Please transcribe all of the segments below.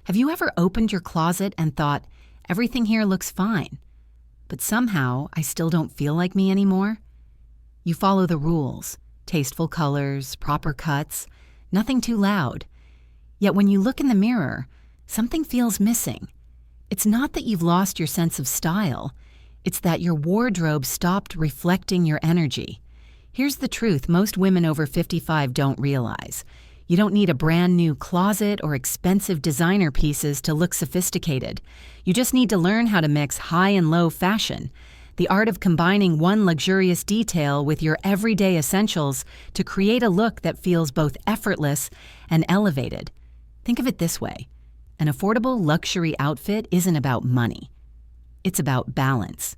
Have you ever opened your closet and thought, everything here looks fine, but somehow I still don't feel like me anymore? You follow the rules, tasteful colors, proper cuts, nothing too loud. Yet when you look in the mirror, something feels missing. It's not that you've lost your sense of style, it's that your wardrobe stopped reflecting your energy. Here's the truth most women over 55 don't realize. You don't need a brand new closet or expensive designer pieces to look sophisticated. You just need to learn how to mix high and low fashion, the art of combining one luxurious detail with your everyday essentials to create a look that feels both effortless and elevated. Think of it this way. An affordable luxury outfit isn't about money. It's about balance.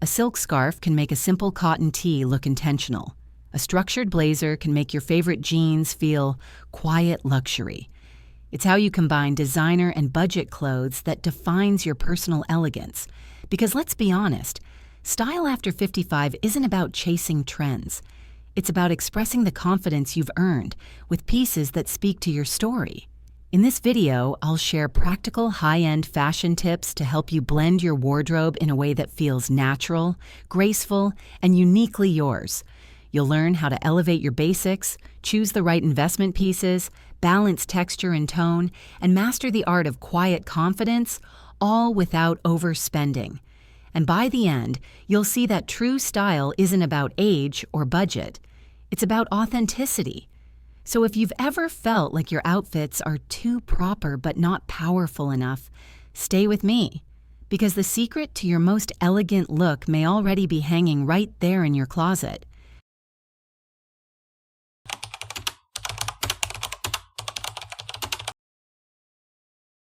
A silk scarf can make a simple cotton tee look intentional. A structured blazer can make your favorite jeans feel quiet luxury. It's how you combine designer and budget clothes that defines your personal elegance. Because let's be honest, style after 55 isn't about chasing trends. It's about expressing the confidence you've earned with pieces that speak to your story. In this video, I'll share practical high-end fashion tips to help you blend your wardrobe in a way that feels natural, graceful, and uniquely yours. You'll learn how to elevate your basics, choose the right investment pieces, balance texture and tone, and master the art of quiet confidence, all without overspending. And by the end, you'll see that true style isn't about age or budget. It's about authenticity. So if you've ever felt like your outfits are too proper but not powerful enough, stay with me. Because the secret to your most elegant look may already be hanging right there in your closet.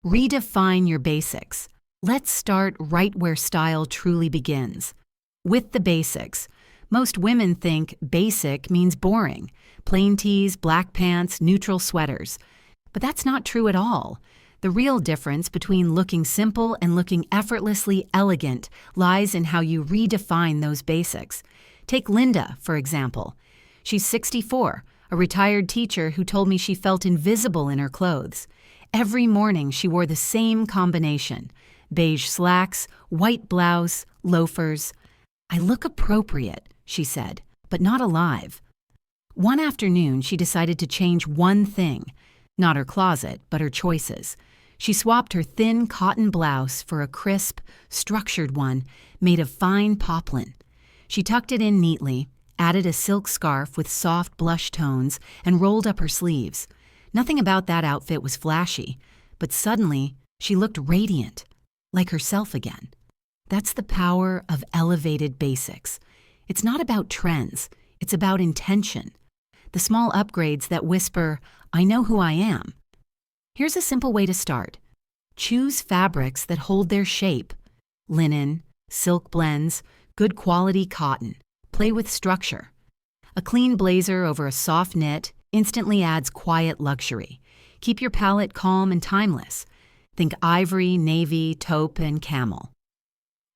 Redefine your basics. Let's start right where style truly begins. With the basics. Most women think basic means boring. Plain tees, black pants, neutral sweaters. But that's not true at all. The real difference between looking simple and looking effortlessly elegant lies in how you redefine those basics. Take Linda, for example. She's 64, a retired teacher who told me she felt invisible in her clothes. Every morning she wore the same combination: beige slacks, white blouse, loafers. "I look appropriate," she said, "but not alive." One afternoon, she decided to change one thing. Not her closet, but her choices. She swapped her thin cotton blouse for a crisp, structured one made of fine poplin. She tucked it in neatly, added a silk scarf with soft blush tones, and rolled up her sleeves. Nothing about that outfit was flashy, but suddenly she looked radiant, like herself again. That's the power of elevated basics. It's not about trends, it's about intention. The small upgrades that whisper, "I know who I am." Here's a simple way to start. Choose fabrics that hold their shape. Linen, silk blends, good quality cotton. Play with structure. A clean blazer over a soft knit instantly adds quiet luxury. Keep your palette calm and timeless. Think ivory, navy, taupe, and camel.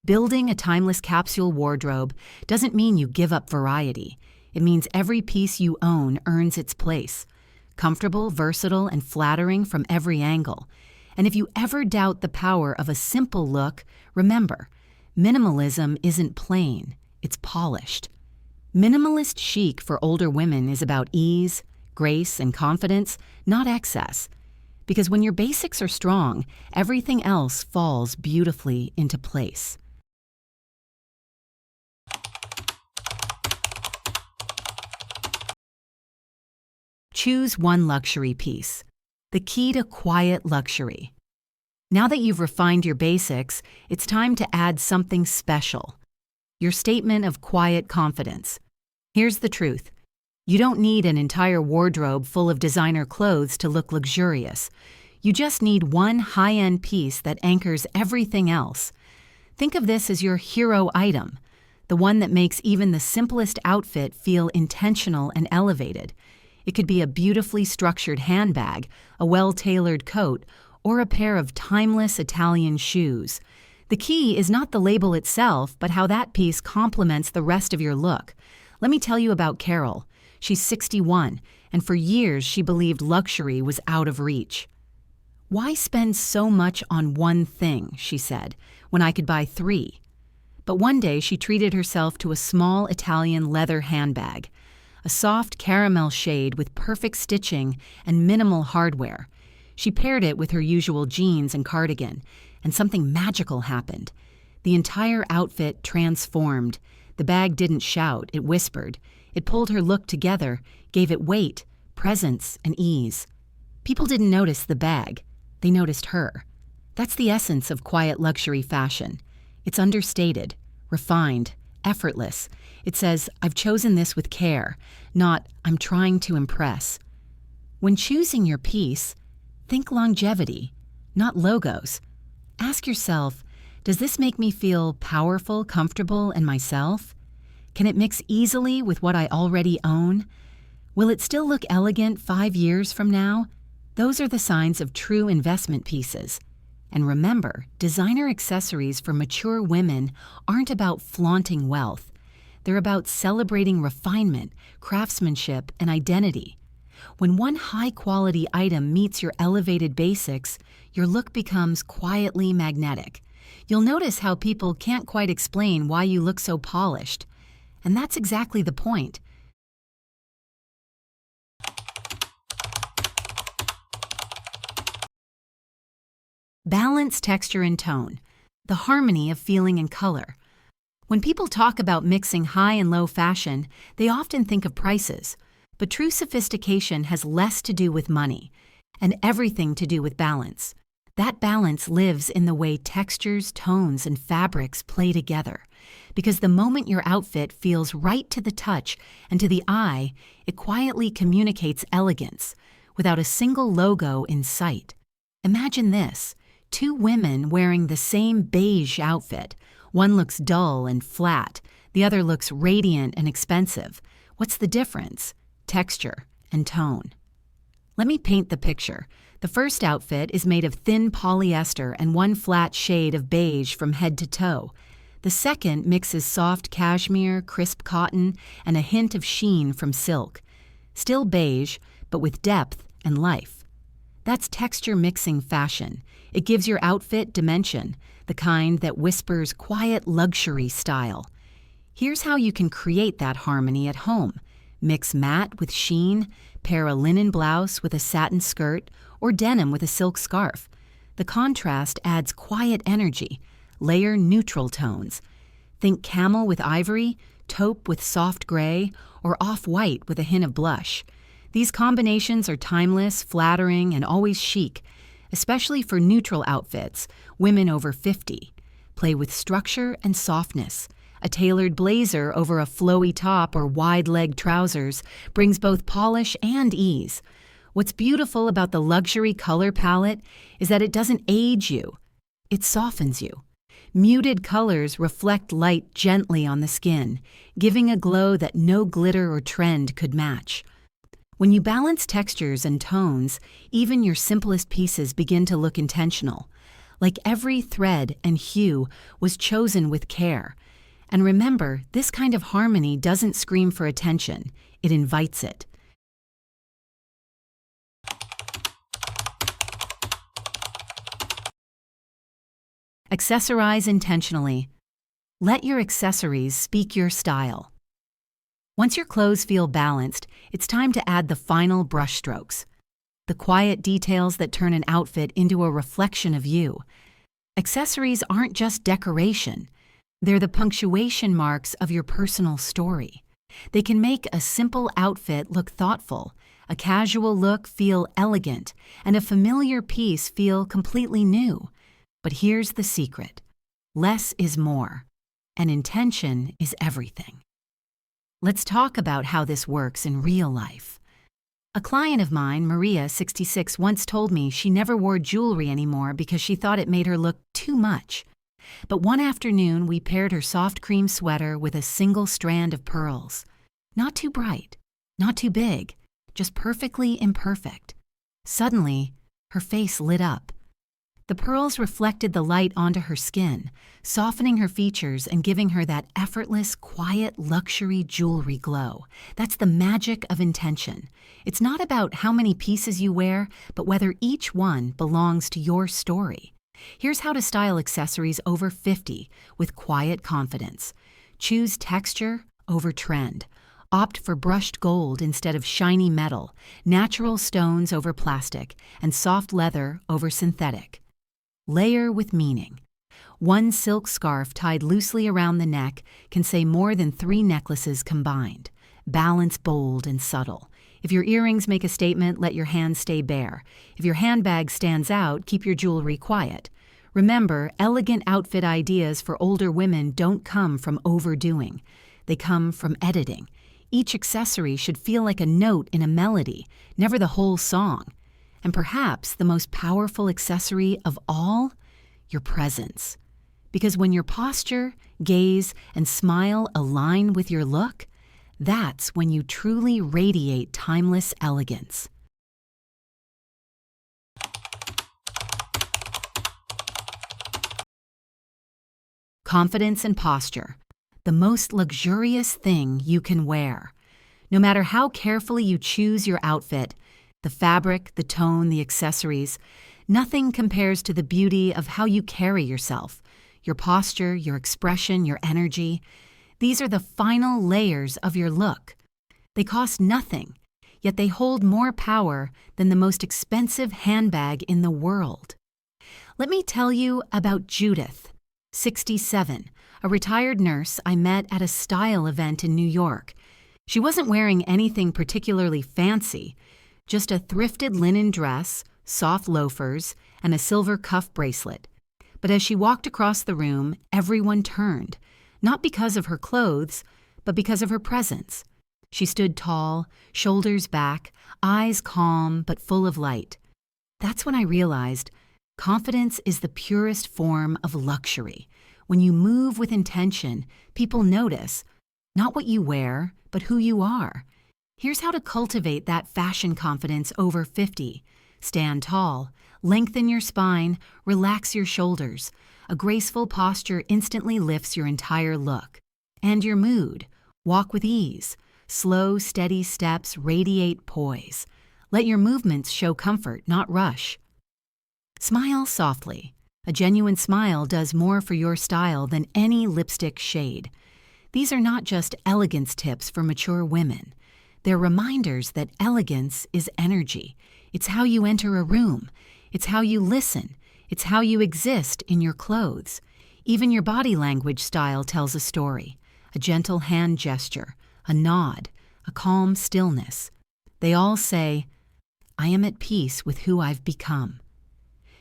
Building a timeless capsule wardrobe doesn't mean you give up variety. It means every piece you own earns its place. Comfortable, versatile, and flattering from every angle. And if you ever doubt the power of a simple look, remember, minimalism isn't plain, it's polished. Minimalist chic for older women is about ease, grace, and confidence, not excess. Because when your basics are strong, everything else falls beautifully into place. Choose one luxury piece. The key to quiet luxury. Now that you've refined your basics, it's time to add something special. Your statement of quiet confidence. Here's the truth. You don't need an entire wardrobe full of designer clothes to look luxurious. You just need one high-end piece that anchors everything else. Think of this as your hero item, the one that makes even the simplest outfit feel intentional and elevated. It could be a beautifully structured handbag, a well-tailored coat, or a pair of timeless Italian shoes. The key is not the label itself, but how that piece complements the rest of your look. Let me tell you about Carol. She's 61, and for years she believed luxury was out of reach. "Why spend so much on one thing," she said, "when I could buy three?" But one day she treated herself to a small Italian leather handbag, a soft caramel shade with perfect stitching and minimal hardware. She paired it with her usual jeans and cardigan, and something magical happened. The entire outfit transformed. The bag didn't shout, it whispered. It pulled her look together, gave it weight, presence, and ease. People didn't notice the bag. They noticed her. That's the essence of quiet luxury fashion. It's understated, refined, effortless. It says, "I've chosen this with care," not "I'm trying to impress." When choosing your piece, think longevity, not logos. Ask yourself, does this make me feel powerful, comfortable, and myself? Can it mix easily with what I already own? Will it still look elegant 5 years from now? Those are the signs of true investment pieces. And remember, designer accessories for mature women aren't about flaunting wealth. They're about celebrating refinement, craftsmanship, and identity. When one high-quality item meets your elevated basics, your look becomes quietly magnetic. You'll notice how people can't quite explain why you look so polished. And that's exactly the point. Balance, texture, and tone. The harmony of feeling and color. When people talk about mixing high and low fashion, they often think of prices. But true sophistication has less to do with money and everything to do with balance. That balance lives in the way textures, tones, and fabrics play together. Because the moment your outfit feels right to the touch and to the eye, it quietly communicates elegance, without a single logo in sight. Imagine this: 2 women wearing the same beige outfit. One looks dull and flat, the other looks radiant and expensive. What's the difference? Texture and tone. Let me paint the picture. The first outfit is made of thin polyester and one flat shade of beige from head to toe. The second mixes soft cashmere, crisp cotton, and a hint of sheen from silk. Still beige, but with depth and life. That's texture mixing fashion. It gives your outfit dimension, the kind that whispers quiet luxury style. Here's how you can create that harmony at home. Mix matte with sheen, pair a linen blouse with a satin skirt, or denim with a silk scarf. The contrast adds quiet energy. Layer neutral tones. Think camel with ivory, taupe with soft gray, or off-white with a hint of blush. These combinations are timeless, flattering, and always chic, especially for neutral outfits, women over 50. Play with structure and softness. A tailored blazer over a flowy top or wide-leg trousers brings both polish and ease. What's beautiful about the luxury color palette is that it doesn't age you. It softens you. Muted colors reflect light gently on the skin, giving a glow that no glitter or trend could match. When you balance textures and tones, even your simplest pieces begin to look intentional, like every thread and hue was chosen with care. And remember, this kind of harmony doesn't scream for attention, it invites it. Accessorize intentionally. Let your accessories speak your style. Once your clothes feel balanced, it's time to add the final brushstrokes. The quiet details that turn an outfit into a reflection of you. Accessories aren't just decoration. They're the punctuation marks of your personal story. They can make a simple outfit look thoughtful, a casual look feel elegant, and a familiar piece feel completely new. But here's the secret. Less is more, and intention is everything. Let's talk about how this works in real life. A client of mine, Maria, 66, once told me she never wore jewelry anymore because she thought it made her look too much. But one afternoon, we paired her soft cream sweater with a single strand of pearls. Not too bright, not too big, just perfectly imperfect. Suddenly, her face lit up. The pearls reflected the light onto her skin, softening her features and giving her that effortless, quiet, luxury jewelry glow. That's the magic of intention. It's not about how many pieces you wear, but whether each one belongs to your story. Here's how to style accessories over 50 with quiet confidence. Choose texture over trend. Opt for brushed gold instead of shiny metal, natural stones over plastic, and soft leather over synthetic. Layer with meaning. One silk scarf tied loosely around the neck can say more than 3 necklaces combined. Balance bold and subtle. If your earrings make a statement, let your hands stay bare. If your handbag stands out, keep your jewelry quiet. Remember, elegant outfit ideas for older women don't come from overdoing. They come from editing. Each accessory should feel like a note in a melody, never the whole song. And perhaps the most powerful accessory of all, your presence. Because when your posture, gaze, and smile align with your look, that's when you truly radiate timeless elegance. Confidence and posture. The most luxurious thing you can wear. No matter how carefully you choose your outfit, the fabric, the tone, the accessories, nothing compares to the beauty of how you carry yourself, your posture, your expression, your energy. These are the final layers of your look. They cost nothing, yet they hold more power than the most expensive handbag in the world. Let me tell you about Judith, 67, a retired nurse I met at a style event in New York. She wasn't wearing anything particularly fancy, just a thrifted linen dress, soft loafers, and a silver cuff bracelet. But as she walked across the room, everyone turned, not because of her clothes, but because of her presence. She stood tall, shoulders back, eyes calm but full of light. That's when I realized confidence is the purest form of luxury. When you move with intention, people notice, not what you wear, but who you are. Here's how to cultivate that fashion confidence over 50. Stand tall, lengthen your spine, relax your shoulders. A graceful posture instantly lifts your entire look. And your mood. Walk with ease. Slow, steady steps radiate poise. Let your movements show comfort, not rush. Smile softly. A genuine smile does more for your style than any lipstick shade. These are not just elegance tips for mature women. They're reminders that elegance is energy. It's how you enter a room. It's how you listen. It's how you exist in your clothes. Even your body language style tells a story. A gentle hand gesture, a nod, a calm stillness. They all say, I am at peace with who I've become.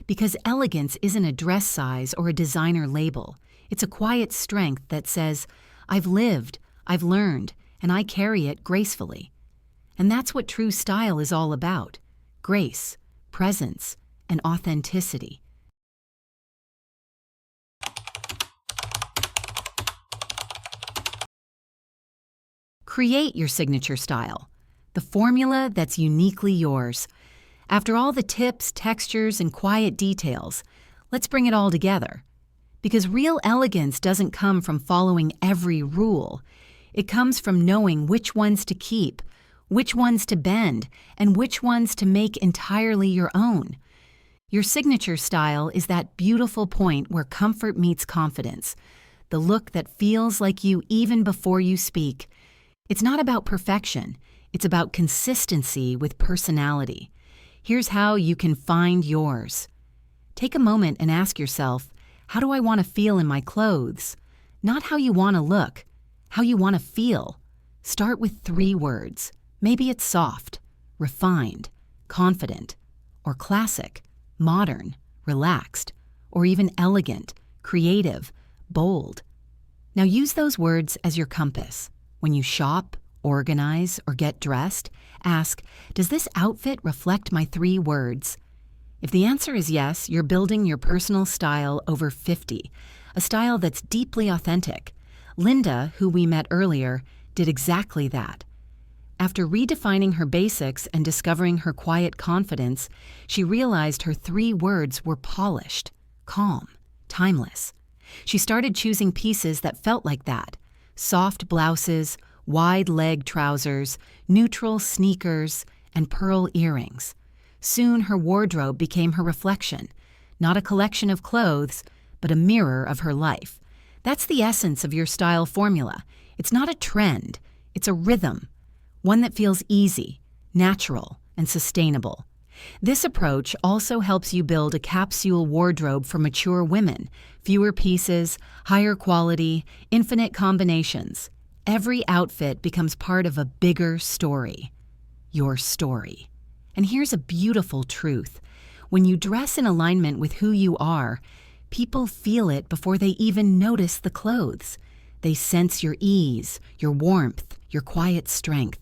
Because elegance isn't a dress size or a designer label. It's a quiet strength that says, I've lived, I've learned, and I carry it gracefully. And that's what true style is all about. Grace, presence, and authenticity. Create your signature style, the formula that's uniquely yours. After all the tips, textures, and quiet details, let's bring it all together. Because real elegance doesn't come from following every rule. It comes from knowing which ones to keep, which ones to bend, and which ones to make entirely your own. Your signature style is that beautiful point where comfort meets confidence, the look that feels like you even before you speak. It's not about perfection, it's about consistency with personality. Here's how you can find yours. Take a moment and ask yourself, how do I want to feel in my clothes? Not how you want to look, how you want to feel. Start with 3 words. Maybe it's soft, refined, confident, or classic, modern, relaxed, or even elegant, creative, bold. Now use those words as your compass. When you shop, organize, or get dressed, ask, does this outfit reflect my 3 words? If the answer is yes, you're building your personal style over 50, a style that's deeply authentic. Linda, who we met earlier, did exactly that. After redefining her basics and discovering her quiet confidence, she realized her 3 words were polished, calm, timeless. She started choosing pieces that felt like that: soft blouses, wide leg trousers, neutral sneakers, and pearl earrings. Soon her wardrobe became her reflection, not a collection of clothes, but a mirror of her life. That's the essence of your style formula. It's not a trend, it's a rhythm, one that feels easy, natural, and sustainable. This approach also helps you build a capsule wardrobe for mature women: fewer pieces, higher quality, infinite combinations. Every outfit becomes part of a bigger story, your story. And here's a beautiful truth. When you dress in alignment with who you are, people feel it before they even notice the clothes. They sense your ease, your warmth, your quiet strength.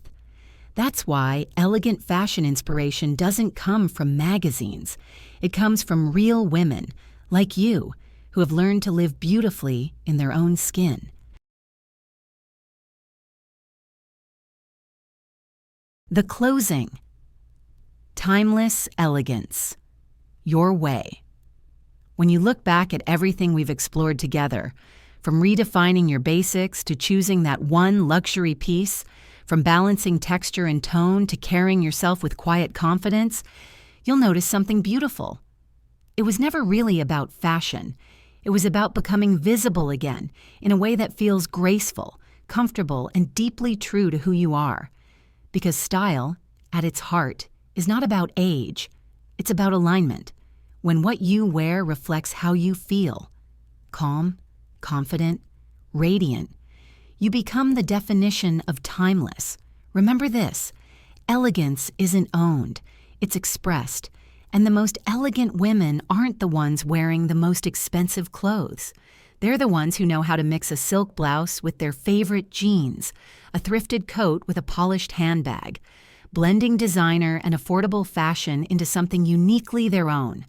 That's why elegant fashion inspiration doesn't come from magazines. It comes from real women, like you, who have learned to live beautifully in their own skin. The closing. Timeless elegance. Your way. When you look back at everything we've explored together, from redefining your basics to choosing that one luxury piece, from balancing texture and tone to carrying yourself with quiet confidence, you'll notice something beautiful. It was never really about fashion. It was about becoming visible again in a way that feels graceful, comfortable, and deeply true to who you are. Because style, at its heart, is not about age. It's about alignment. When what you wear reflects how you feel, calm, confident, radiant, you become the definition of timeless. Remember this: elegance isn't owned, it's expressed. And the most elegant women aren't the ones wearing the most expensive clothes. They're the ones who know how to mix a silk blouse with their favorite jeans, a thrifted coat with a polished handbag, blending designer and affordable fashion into something uniquely their own.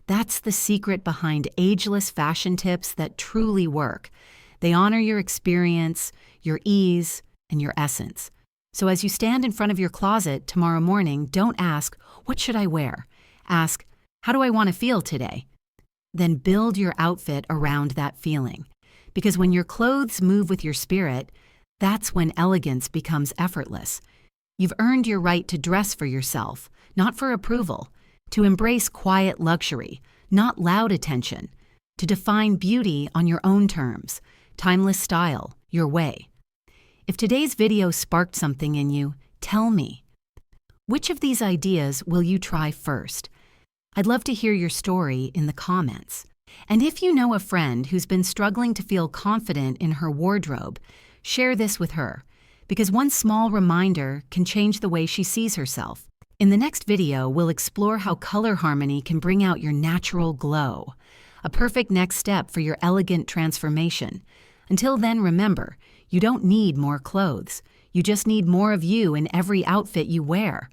That's the secret behind ageless fashion tips that truly work. They honor your experience, your ease, and your essence. So as you stand in front of your closet tomorrow morning, don't ask, "What should I wear?" Ask, "How do I want to feel today?" Then build your outfit around that feeling. Because when your clothes move with your spirit, that's when elegance becomes effortless. You've earned your right to dress for yourself, not for approval, to embrace quiet luxury, not loud attention, to define beauty on your own terms, timeless style, your way. If today's video sparked something in you, tell me. Which of these ideas will you try first? I'd love to hear your story in the comments. And if you know a friend who's been struggling to feel confident in her wardrobe, share this with her, because one small reminder can change the way she sees herself. In the next video, we'll explore how color harmony can bring out your natural glow, a perfect next step for your elegant transformation. Until then, remember, you don't need more clothes. You just need more of you in every outfit you wear.